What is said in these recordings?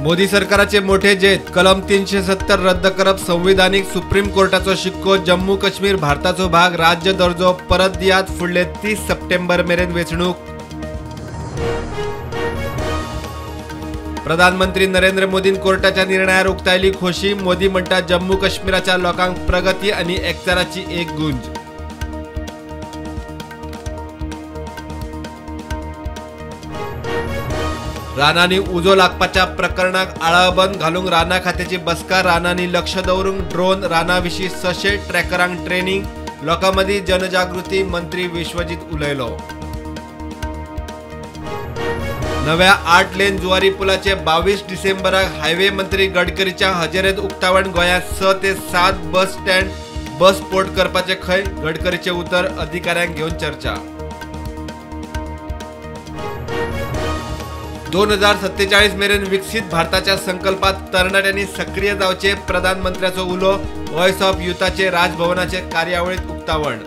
मोदी सरकाराचे मोठे जेत कलम 370 रद्द करप संविधानिक सुप्रीम कोर्टाचो शिक्को जम्मू काश्मीर भारताचो भाग राज्य दर्जो परत दियात फुडले 30 सप्टेंबर मेरेन वेचणूक। प्रधानमंत्री नरेंद्र मोदीन कोर्टाच्या निर्णयार उक्तायली खोशी। मोदी म्हणटा जम्मू काश्मीराच्या लोकांक प्रगती आणि एकचाराची एक गुंज। रानांनी उजो लागपाच्या प्रकरणाक आळाबंद घालूंक राना खात्याची बसका। रानांनी लक्ष दवरूंक ड्रोन रानाविशीं 600 ट्रॅकरांक ट्रेनिंग। लोकांमदी जनजागृती मंत्री विश्वजीत उलयलो। नव्या 8 लेन जुवारी पुलाचे 22 डिसेंबराक हायवे मंत्री गडकरीच्या हजेरेंत उक्तावण। गोंयांत 6 ते 7 बस स्टँड बस पोर्ट करपाचे खंय? गडकरीचे उतर अधिकाऱ्यांक घेवन चर्चा। 2047 मेरेन विकसित भारताच्या संकल्पात तरणाट्यांनी सक्रिय जावचे। प्रधानमंत्र्याचो उलो। व्हॉइस ऑफ युथाचे राजभवनाचे कार्यावळीत उक्तावण।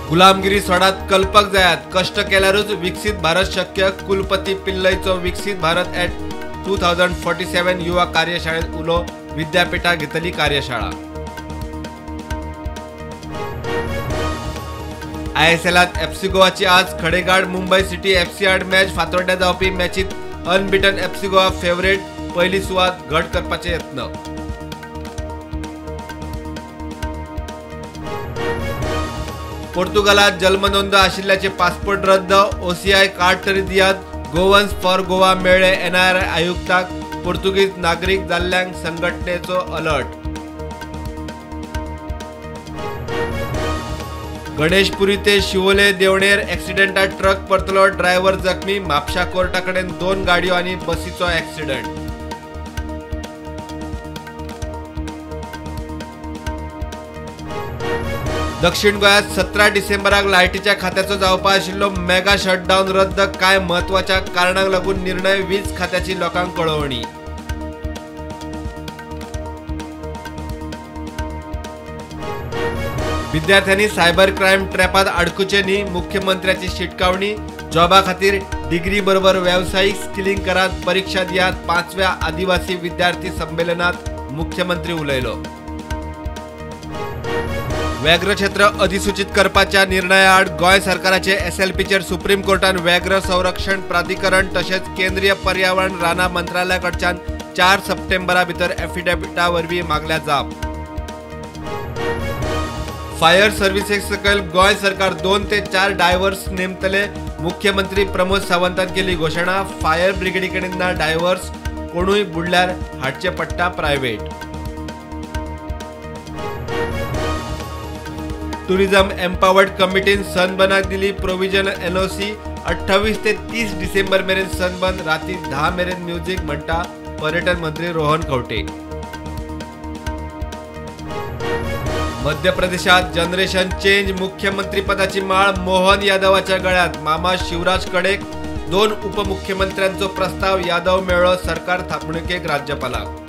गुलामगिरी सोडात कल्पक जायात। कष्ट केल्यारूच विकसित भारत शक्य। कुलपती पिल्लईचो विकसित भारत ॲट 2047 युवा कार्यशाळेत उलो। विद्यापीठा घेतली कार्यशाळा। ISLात FC गोवाची आज खडेगाड मुंबई सिटी FC आड मॅच। फातोड्ड्या जावपी मॅचीत अनबिटन FC गोवा फेवरेट। पहिली सुवात घट करपाचे यत्न। पोर्तुगालात जन्मनोंद आशिल्ल्याचे पासपोर्ट रद्द। OCI कार्ड तरी दियात। गोवन्स फॉर गोवा मेळ्ळे NIR आयुक्ताक। पोर्तुगीज नागरीक जाल्ल्यांक संघटनेचो अलर्ट। गणेशपुरी ते शिवोले देवणेर ॲक्सिडेंटात ट्रक परतलो। ड्रायव्हर जखमी। म्हापशा कोर्टाकडेन 2 गाडयो आणि बसीचो ॲक्सिडेंट। दक्षिण गोंयांत 17 डिसेंबराक लायटीच्या खात्याचो जावपा आशिल्लो मेगा शटडाऊन रद्द। कांय म्हत्वाच्या कारणांक लागून निर्णय। वीज खात्याची लोकांक कळवणी। विद्यार्थ्यांनी सायबर क्राईम ट्रॅपात अडकुचे न्ही। मुख्यमंत्र्याची शिटकावणी। जॉबा खातीर डिग्री बरोबर व्यावसायिक स्किलिंग करात। परीक्षा दियात। 5व्या आदिवासी विद्यार्थी संमेलनात मुख्यमंत्री उलयलो। व्याघ्र क्षेत्र अधिसूचित करपाच्या निर्णया आड गोंय सरकाराचे SLPचेर सुप्रीम कोर्टान व्याघ्र संरक्षण प्राधिकरण तशेंच केंद्रीय पर्यावरण राना मंत्रालयाकडच्यान 4 सप्टेंबरा भितर एफिडेविटा वरवीं मागल्या जाप। फायर सर्व्हिसेस सकयल गोंय सरकार 2 ते 4 डायव्हर्स नेमतले। मुख्यमंत्री प्रमोद सावंतान केली घोषणा। फायर ब्रिगेडी कडेन ना डायव्हर्स। कोणूय बुडल्यार हाडचे पडटा प्रायव्हेट। टुरिझम एम्पावर्ड कमिटीन सनबर्नाक दिली प्रोव्हिजनल NOC। 28 ते 30 डिसेंबर मेरेन सनबर्न। राती 10 मेरेन म्युझिक म्हणटा पर्यटन मंत्री रोहन खंवटे। मध्य प्रदेशात जनरेशन चेंज। मुख्यमंत्री पदाची माळ मोहन यादवाच्या गळ्यात। मामा शिवराज कडेक 2 उपमुख्यमंत्र्यांचो प्रस्ताव। यादव मेळ्ळो सरकार थापणुकेक राज्यपालाक।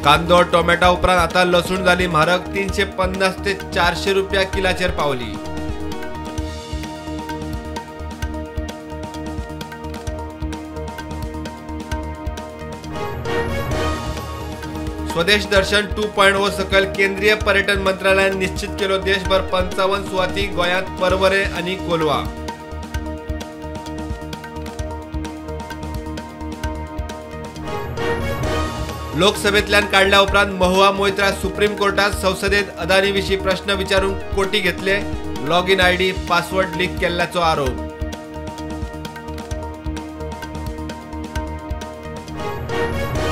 कांदो टोमॅटो उपरांत आता लसूण जाली म्हारग। 350 ते 400 रुपया किलाचेर पावली। स्वदेश दर्शन 2.0 सकल केंद्रीय पर्यटन मंत्रालयान निश्चित केलो। देशभर 55 सुवाती। गोंयांत परवरे आणि कोलवा। लोकसभेतल्यान काढल्या उपरांत महुआ मोइत्रा सुप्रीम कोर्टात। संसदेत अदानी विशीं प्रश्न विचारूंक कोटी घेतले। लॉगिन ID पासवर्ड लीक केल्ल्याचो आरोप।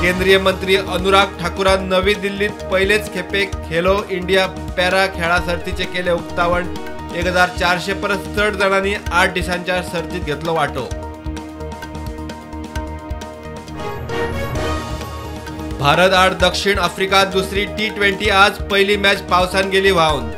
केंद्रीय मंत्री अनुराग ठाकुरान नवी दिल्लीत पहिलेच खेपेक खेलो इंडिया पॅरा खेळा सर्तीचे केले उक्तावण। 1400 परस चड जणांनी 8 दिसांच्या सर्तीत घेतलो वाटो। भारत आड दक्षिण आफ्रिका दुसरी T20 आज पहिली मॅच पावसान गेली व्हांवन।